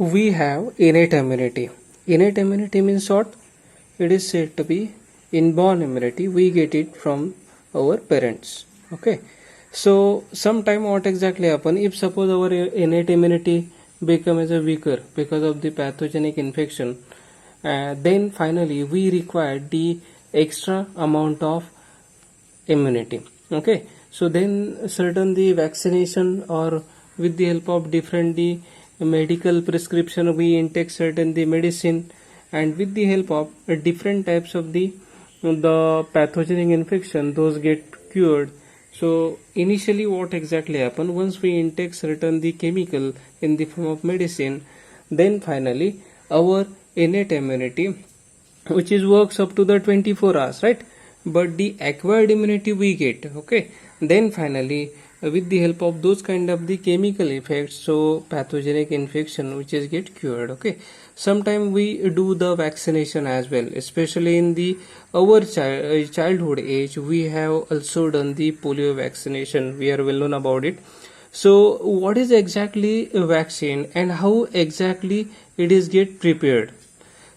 we have innate immunity. Innate immunity means what? It is said to be inborn immunity. We get it from our parents. Okay. So sometime what exactly happen if suppose our innate immunity becomes a weaker because of the pathogenic infection, then finally we require the extra amount of immunity. Okay, so then certain the vaccination or with the help of different the medical prescription we intake certain the medicine, and with the help of different types of the pathogenic infection those get cured. So initially what exactly happen once we intake certain the chemical in the form of medicine, then finally our innate immunity which is works up to the 24 hours, right? But the acquired immunity we get, okay, then finally with the help of those kind of the chemical effects, so pathogenic infection which is get cured. Okay, sometime we do the vaccination as well, especially in the our childhood age we have also done the polio vaccination. We are well known about it. So what is exactly a vaccine and how exactly it is get prepared?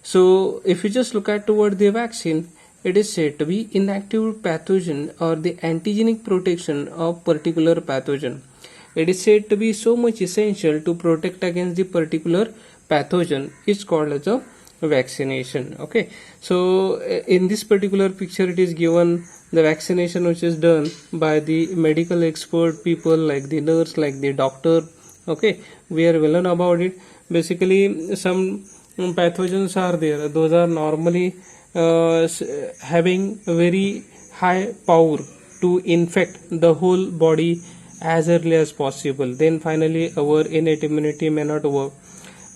So if you just look at toward the vaccine, it is said to be inactive pathogen or the antigenic protection of particular pathogen. It is said to be so much essential to protect against the particular pathogen. It's called as a vaccination. Okay, so in this particular picture it is given the vaccination which is done by the medical expert people like the nurse, like the doctor. Okay, we are well known about it. Basically some pathogens are there, those are normally having very high power to infect the whole body as early as possible. Then finally our innate immunity may not work,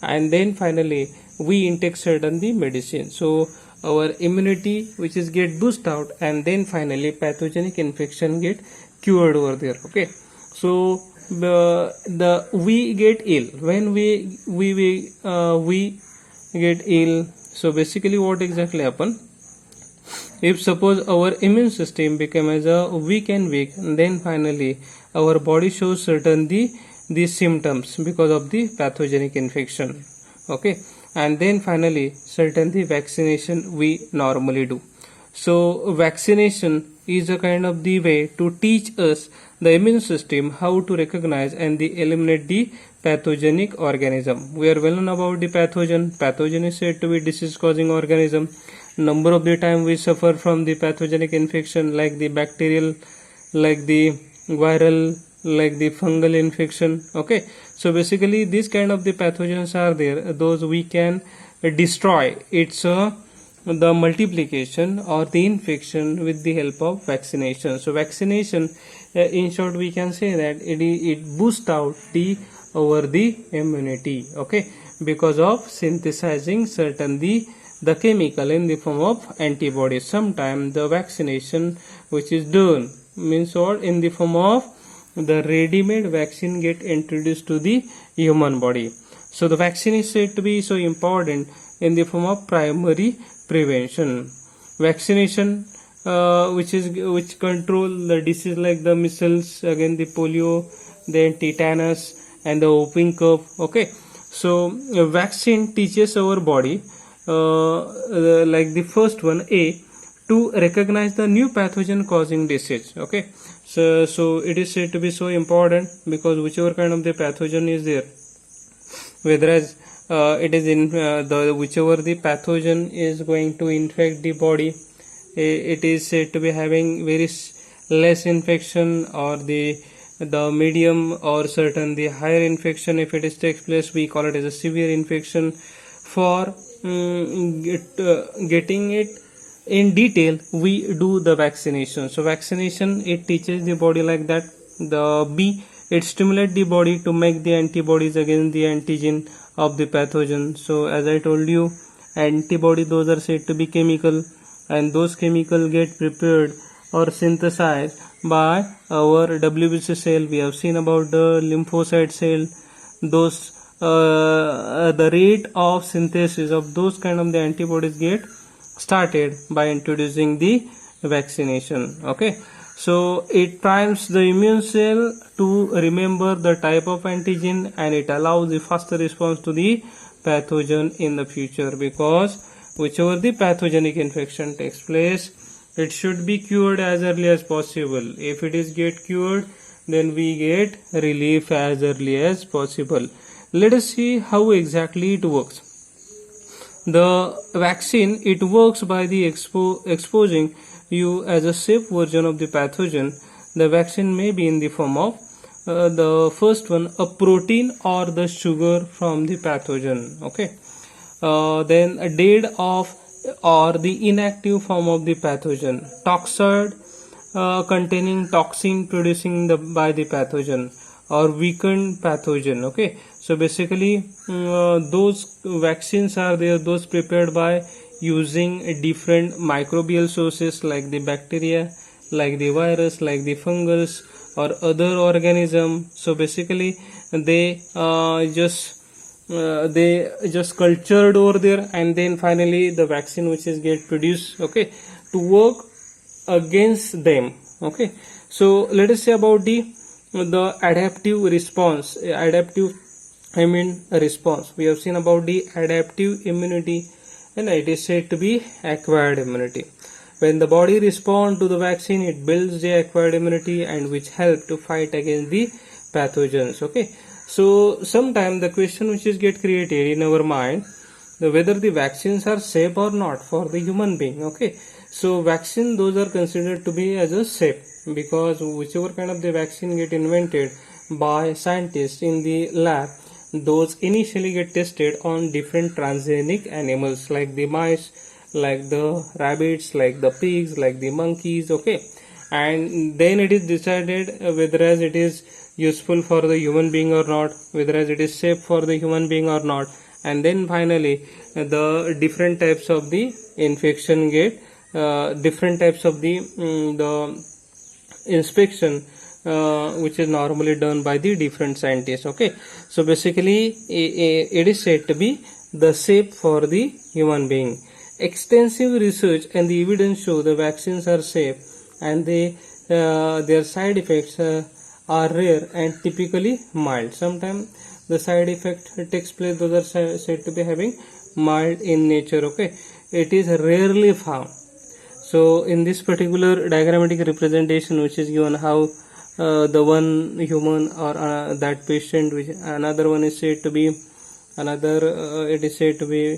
and then finally we intake certain the medicine, so our immunity which is get boost out, and then finally pathogenic infection get cured over there. Okay, so the we get ill when we get ill. So basically what exactly happen if suppose our immune system becomes a weak, then finally our body shows certain the symptoms because of the pathogenic infection. Okay, and then finally certain the vaccination we normally do. So vaccination is a kind of the way to teach us the immune system how to recognize and eliminate the pathogenic organism. We are well known about the pathogen. Pathogen is said to be disease causing organism. Number of the time we suffer from the pathogenic infection like the bacterial, like the viral, like the fungal infection. Okay, so basically these kind of the pathogens are there, those we can destroy its the multiplication or the infection with the help of vaccination. So vaccination in short we can say that it boosts out the immunity. Okay, because of synthesizing certain the chemical in the form of antibodies. Sometimes the vaccination which is done means what, in the form of the ready-made vaccine get introduced to the human body. So the vaccine is said to be so important in the form of primary prevention. Vaccination which control the disease like the measles, again the polio, then tetanus and the whooping cough. Okay, so vaccine teaches our body like the first one, A, to recognize the new pathogen causing disease. Okay, so it is said to be so important because whichever kind of the pathogen is there, whether as it is in the whichever the pathogen is going to infect the body, it is said to be having very less infection or the medium or certain the higher infection. If it is takes place, we call it as a severe infection. For getting it in detail, we do the vaccination. So vaccination, it teaches the body like that. The B, it stimulates the body to make the antibodies against the antigen of the pathogen. So as I told you, antibody, those are said to be chemical, and those chemical get prepared or synthesized by our WBC cell. We have seen about the lymphocyte cell. Those the rate of synthesis of those kind of the antibodies get started by introducing the vaccination. Okay, So it primes the immune cell to remember the type of antigen, and it allows the faster response to the pathogen in the future, because whichever the pathogenic infection takes place, it should be cured as early as possible. If it is get cured, then we get relief as early as possible. Let us see how exactly it works. The vaccine, it works by the exposing you as a safe version of the pathogen. The vaccine may be in the form of the first one, a protein or the sugar from the pathogen. Okay. Then a dead of or the inactive form of the pathogen, toxoid containing toxin producing by the pathogen, or weakened pathogen. Okay, so basically those vaccines are there, those prepared by using different microbial sources like the bacteria, like the virus, like the fungus or other organism. So basically they just cultured over there, and then finally the vaccine which is get produced, okay, to work against them. Okay, so let us say about the adaptive response. Response, we have seen about the adaptive immunity, and it is said to be acquired immunity. When the body responds to the vaccine, it builds the acquired immunity, and which help to fight against the pathogens. Okay, so sometime the question which is get created in our mind, whether the vaccines are safe or not for the human being. Okay, so vaccine, those are considered to be as a safe, because whichever kind of the vaccine get invented by scientists in the lab, those initially get tested on different transgenic animals like the mice, like the rabbits, like the pigs, like the monkeys. Okay, and then it is decided whether as it is useful for the human being or not, whether as it is safe for the human being or not, and then finally the different types of the infection get different types of the inspection which is normally done by the different scientists. Okay, so basically it is said to be the safe for the human being. Extensive research and the evidence show the vaccines are safe, and their side effects are rare and typically mild. Sometimes the side effect takes place, those are said to be having mild in nature. Okay, it is rarely found. So in this particular diagrammatic representation which is given, how the one human or that patient, which another one is said to be another it is said to be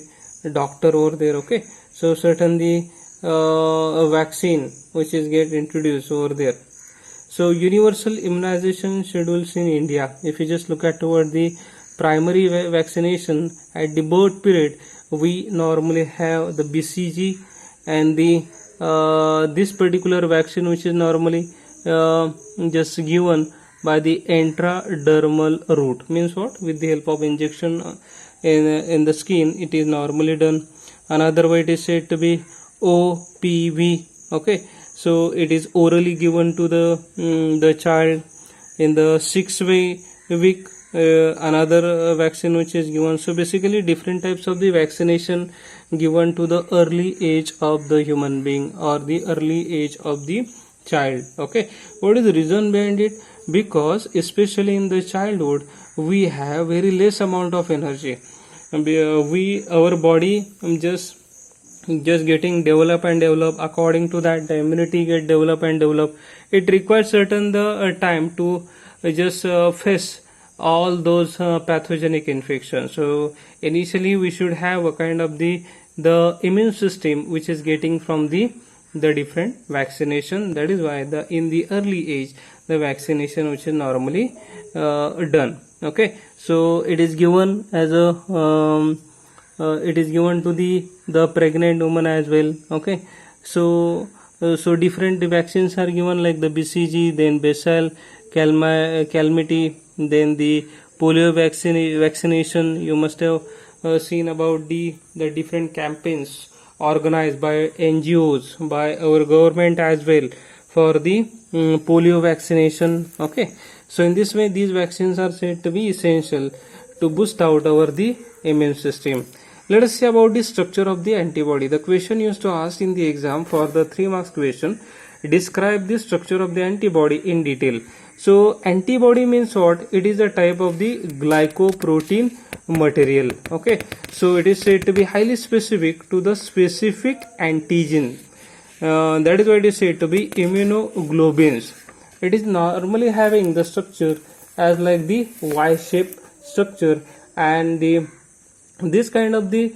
doctor over there. Okay, so certainly a vaccine which is get introduced over there. So universal immunization schedules in India, if you just look at toward the primary vaccination at the birth period, we normally have the BCG and the this particular vaccine which is normally just given by the intradermal route. Means what? With the help of injection in the skin, it is normally done. Another way it is said to be OPV. Okay, so it is orally given to the child in the 6th week. Another vaccine which is given. So basically different types of the vaccination given to the early age of the human being or the early age of the child. Okay, what is the reason behind it? Because especially in the childhood we have very less amount of energy. Our body just getting develop and develop. According to that, the immunity get develop and develop. It requires certain the time to just face all those pathogenic infections. So initially we should have a kind of the immune system which is getting from the different vaccination. That is why in the early age the vaccination which is normally done. Okay, so it is given as a it is given to the pregnant woman as well. Okay, so different vaccines are given like the BCG, then Basal, Calmette, then the polio vaccination. You must have seen about the different campaigns organized by NGOs, by our government as well, for the polio vaccination. Okay, so in this way these vaccines are said to be essential to boost out the immune system. Let us see about the structure of the antibody. The question used to ask in the exam for the 3 marks question, describe the structure of the antibody in detail. So antibody means what? It is a type of the glycoprotein material. Okay, so it is said to be highly specific to the specific antigen. That is why it is said to be immunoglobulins. It is normally having the structure as like the Y-shaped structure, and this kind of the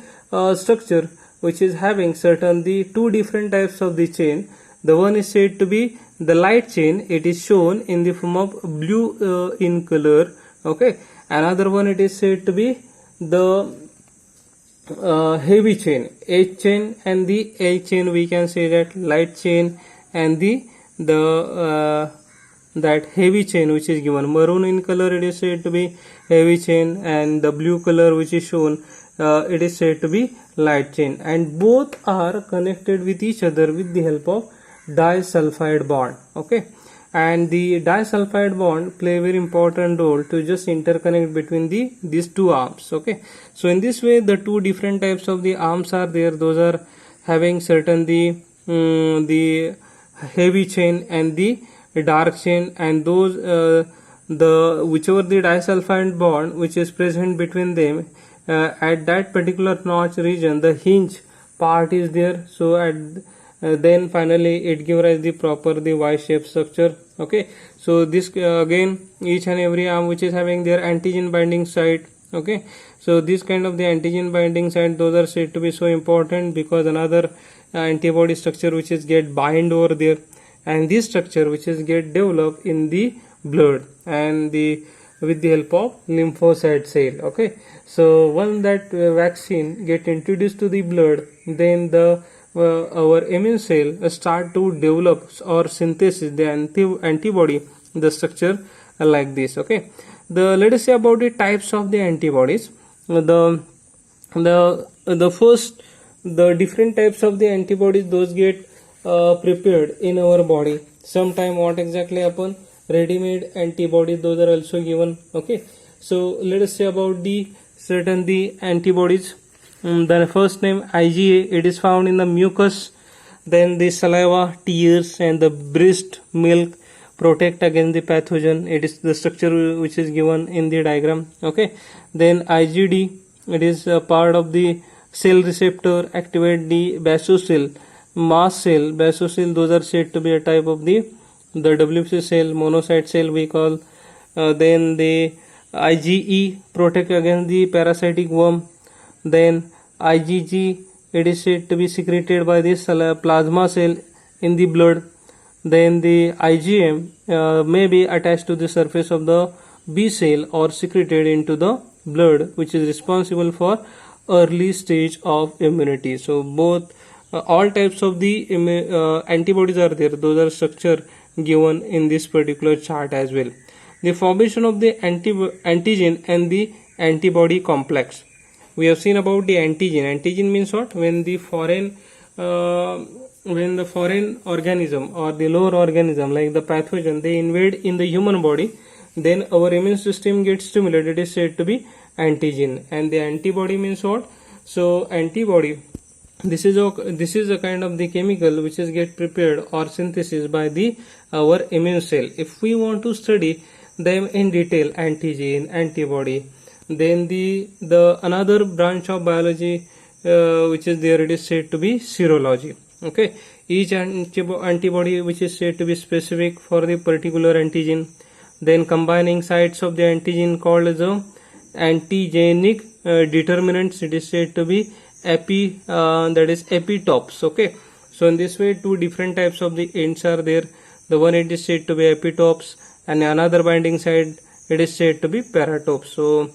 structure which is having certain the two different types of the chain. The one is said to be the light chain. It is shown in the form of blue in color. Okay, another one, it is said to be the heavy chain, H chain, and the L chain. We can say that light chain and the that heavy chain which is given maroon in color, it is said to be heavy chain, and the blue color which is shown, it is said to be light chain, and both are connected with each other with the help of disulfide bond. Okay, and the disulfide bond play a very important role to just interconnect between these two arms. Okay, so in this way the two different types of the arms are there. Those are having certain the heavy chain and the dark chain, and those the whichever the disulfide bond which is present between them, at that particular notch region the hinge part is there. So at then finally it gives rise the proper the Y-shaped structure. Okay, so this again each and every arm which is having their antigen binding site. Okay, so this kind of the antigen binding site, those are said to be so important because another antibody structure which is get bind over there, and this structure which is get developed in the blood and the with the help of lymphocyte cell. Okay, so once that vaccine get introduced to the blood, then the our immune cell start to develop or synthesis the antibody, the structure like this. Okay, let us say about the types of the antibodies. The first, the different types of the antibodies, those get prepared in our body. Sometime what exactly happen, ready-made antibodies, those are also given. Okay, so let us say about the certain the antibodies. The first name IgA, it is found in the mucus, then the saliva, tears, and the breast milk protect against the pathogen. It is the structure which is given in the diagram. Okay, then IgD, it is a part of the cell receptor, activate the basocell, mast cell, basocell, those are said to be a type of the WBC cell, monocyte cell we call. Then the IgE protect against the parasitic worm. Then IgG, it is said to be secreted by this plasma cell in the blood. Then the IgM may be attached to the surface of the B cell or secreted into the blood, which is responsible for early stage of immunity. So both all types of the antibodies are there. Those are structure given in this particular chart as well. The formation of the antigen and the antibody complex. We have seen about the antigen. Antigen means what? When the foreign organism or the lower organism like the pathogen, they invade in the human body, then our immune system gets stimulated. It is said to be antigen. And the antibody means what? So antibody, this is a kind of the chemical which is get prepared or synthesis by the our immune cell. If we want to study them in detail, antigen, antibody, then the another branch of biology which is there, it is said to be serology. Okay, each antibody which is said to be specific for the particular antigen, then combining sites of the antigen called as a antigenic determinants, it is said to be that is epitopes. Okay, so in this way two different types of the ends are there. The one, it is said to be epitopes, and another binding site, it is said to be paratopes. So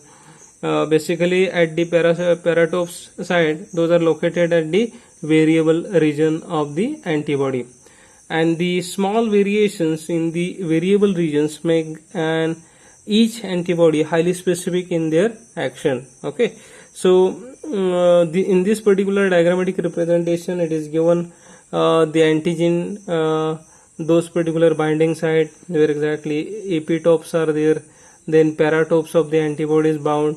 basically at the paratopes side, those are located at the variable region of the antibody, and the small variations in the variable regions make each antibody highly specific in their action. Okay, so in this particular diagrammatic representation, it is given the antigen, those particular binding site where exactly epitopes are there, then paratopes of the antibodies bound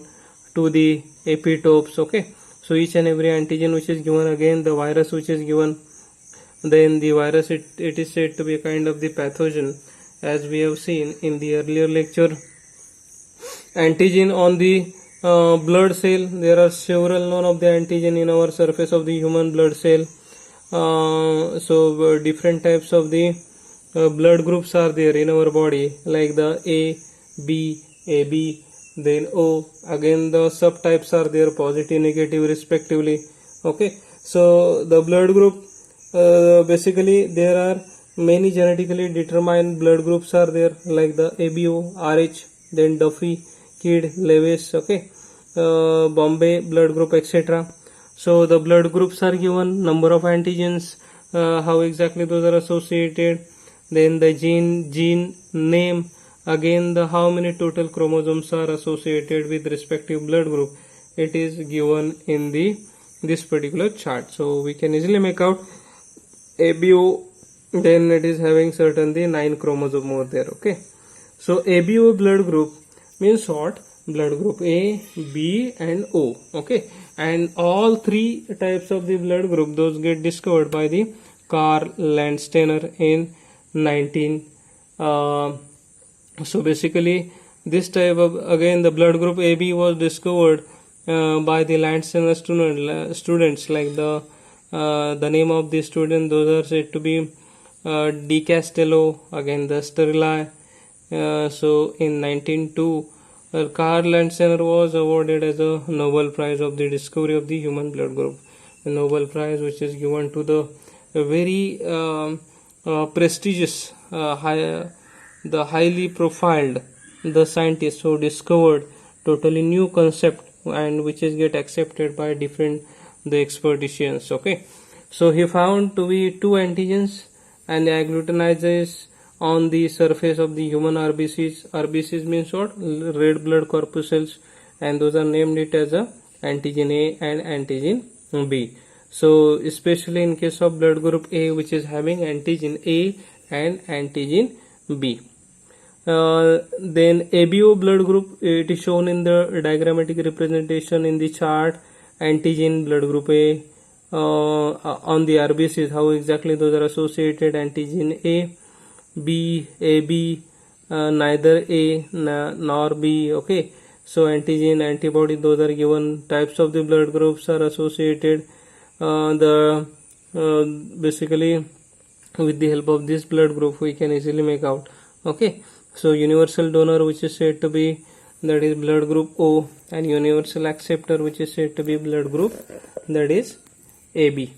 to the epitopes. Okay, so each and every antigen which is given, again the virus which is given, Then the virus, it is said to be a kind of the pathogen, as we have seen in the earlier lecture. Antigen on the blood cell. There are several known of the antigen in our surface of the human blood cell. Different types of the blood groups are there in our body, like the A, B, AB, then O. Again the subtypes are there, positive, negative respectively. Okay, so the blood group, basically there are many genetically determined blood groups are there, like the ABO, RH, then Duffy, Kidd, Lewis, okay, Bombay blood group, etc. So the blood groups are given, number of antigens, how exactly those are associated, then the gene name, again the how many total chromosomes are associated with respective blood group. It is given in this particular chart. So we can easily make out ABO, then it is having certainly 9 chromosomes over there. Okay, so ABO blood group means what? Blood group A, B and O. Okay, and all three types of the blood group, those get discovered by the Karl Landsteiner in 19 so basically this type of, again the blood group AB was discovered by the Landsteiner students, like the name of the student, those are said to be De Castello, again the Sterli. So in 1902 Karl Landsteiner was awarded as a Nobel Prize of the discovery of the human blood group, the Nobel Prize which is given to the very prestigious the highly profiled the scientists who discovered totally new concept and which is get accepted by different the expeditions. Okay, so he found to be 2 antigens and agglutinases on the surface of the human RBCs. RBCs means what? Red blood corpuscles, and those are named it as a antigen A and antigen B. So especially in case of blood group A, which is having antigen A and antigen B. Then ABO blood group, it is shown in the diagrammatic representation in the chart. Antigen blood group A on the RBCs, how exactly those are associated. Antigen A, B, AB, neither A nor B. Okay, so antigen, antibody, those are given. Types of the blood groups are associated. Basically with the help of this blood group we can easily make out. Okay, so universal donor, which is said to be, that is blood group O, and universal acceptor, which is said to be blood group, that is AB.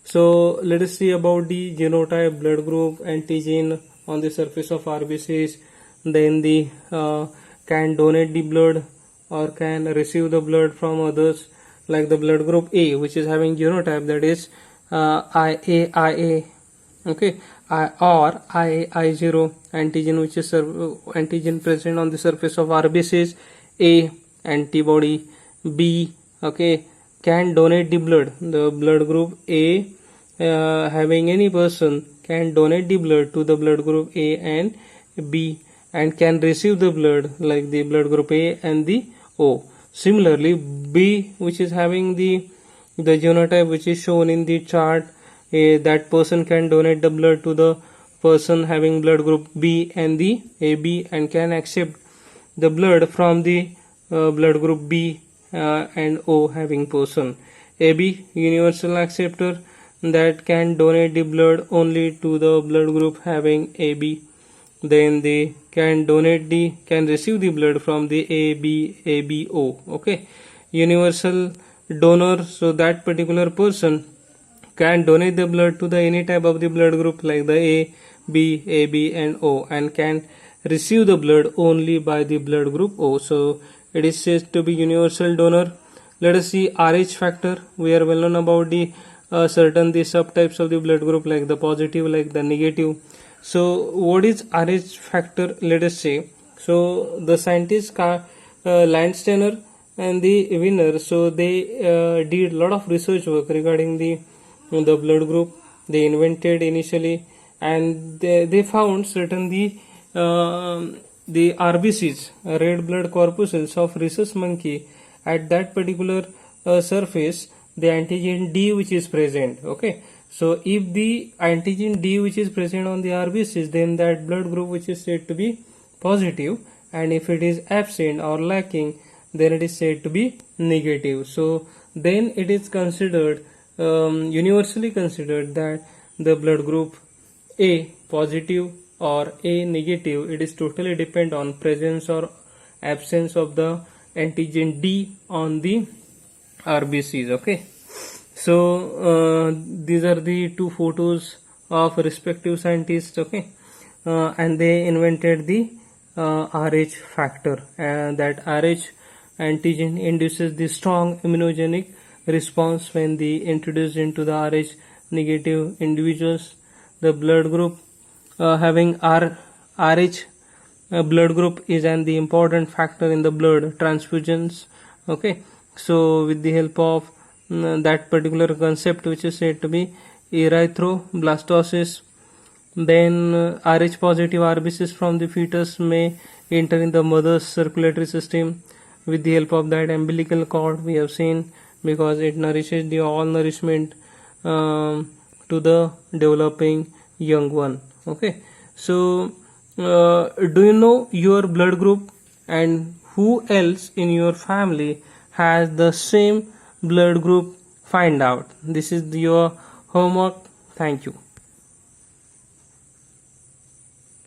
So let us see about the genotype, blood group, antigen on the surface of RBCs, then the can donate the blood or can receive the blood from others, like the blood group A, which is having genotype, that is IA, okay, or I0, antigen which is antigen present on the surface of RBCs, A, antibody, B, okay, can donate the blood. The blood group A having any person can donate the blood to the blood group A and B, and can receive the blood, like the blood group A and the O. Similarly, B, which is having the genotype which is shown in the chart, that person can donate the blood to the person having blood group B and the AB, and can accept the blood from the blood group B and O having person. AB, universal acceptor, that can donate the blood only to the blood group having AB. Then they can receive the blood from the ABO. Okay, universal donor, so that particular person can donate the blood to the any type of the blood group, like the A, B, AB and O, and can receive the blood only by the blood group O. So it is said to be universal donor. Let us see Rh factor. We are well known about the certain the subtypes of the blood group, like the positive, like the negative. So what is Rh factor? Let us say, so the scientists Landsteiner and the Wiener, so they did a lot of research work regarding the blood group. They invented initially, and they found certain the RBCs, red blood corpuscles of rhesus monkey, at that particular surface the antigen D which is present. Okay, So if the antigen D which is present on the RBCs, then that blood group which is said to be positive, and if it is absent or lacking, then it is said to be negative. So then it is considered, universally considered, that the blood group A positive or A negative, it is totally depend on presence or absence of the antigen D on the RBCs. Okay, so these are the two photos of respective scientists. Okay, and they invented the Rh factor, and that Rh antigen induces the strong immunogenic response when they introduced into the Rh negative individuals. The blood group having Rh blood group is the important factor in the blood transfusions. Okay, so with the help of that particular concept which is said to be erythroblastosis, then Rh positive RBCs from the fetus may enter in the mother's circulatory system with the help of that umbilical cord we have seen, because it nourishes the all nourishment to the developing young one. Okay, so do you know your blood group, and who else in your family has the same blood group? Find out. This is your homework. Thank you.